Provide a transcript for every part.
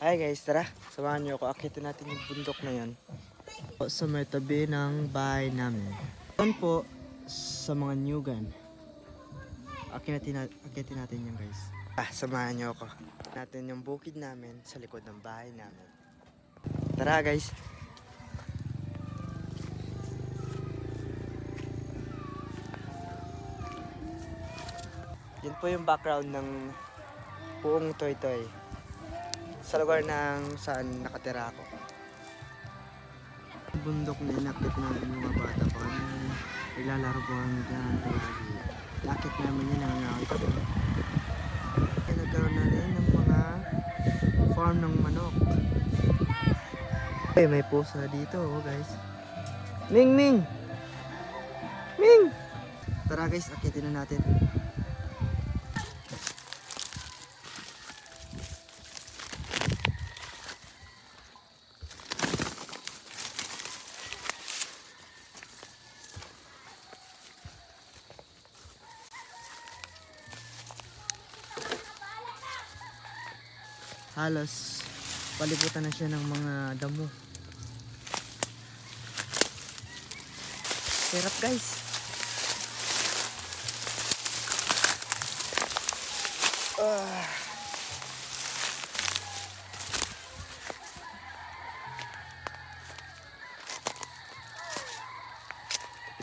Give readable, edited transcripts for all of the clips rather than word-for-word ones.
Hi guys, tara, samahan niyo ako. Akitin natin yung bundok na yan. Sa may tabi ng bahay namin. Doon po sa mga nyugan. Akitin natin yan guys. Samahan niyo ako. Natin yung bukid namin sa likod ng bahay namin. Tara guys. Yan po yung background ng buong Toy-Toy. Sa lugar ng saan nakatira ako. Bundok na inakit namin mga bata pa kami. Naglalaro po kami dyan. Nakit namin yun ang nakit. Nagkaroon na rin ng mga farm ng manok. Okay, may pusa dito guys. Ming! Ming! Ming! Tara guys, akitin na natin. Halos palibutan na siya ng mga damo. Sarap guys.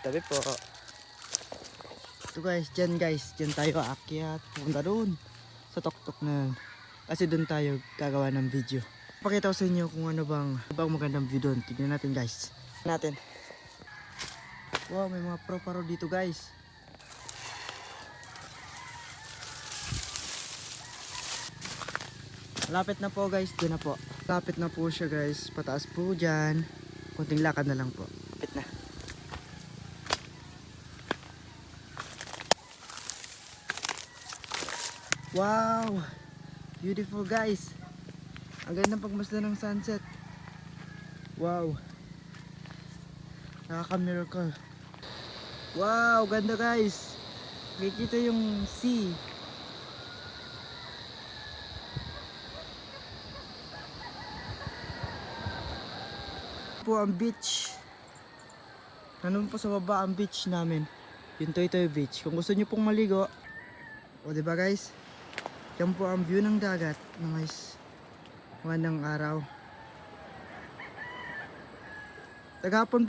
Tabi po. Ito guys, dyan tayo aakyat. Punta doon sa tuktok na yun. Kasi doon tayo gagawa ng video. Pakita ko sa inyo kung ano bang magandang video doon. Tignan natin guys. Wow, may mga pro-paro dito guys. Lapit na po guys, doon na po. Lapit na po siya guys. Pataas po dyan. Kunting lakad na lang po. Lapit na. Wow! Beautiful guys. Ang ganda ng pagmasdan ng sunset. Wow. Nakaka-miracle. Wow, ganda guys. Makikita yung sea. Po ang beach. Nandun po sa baba ang beach namin. Yung Toy-Toy Beach. Kung gusto nyo pong maligo. O diba guys? Yan po ang view ng dagat. Nice. Magandang araw. Tagapon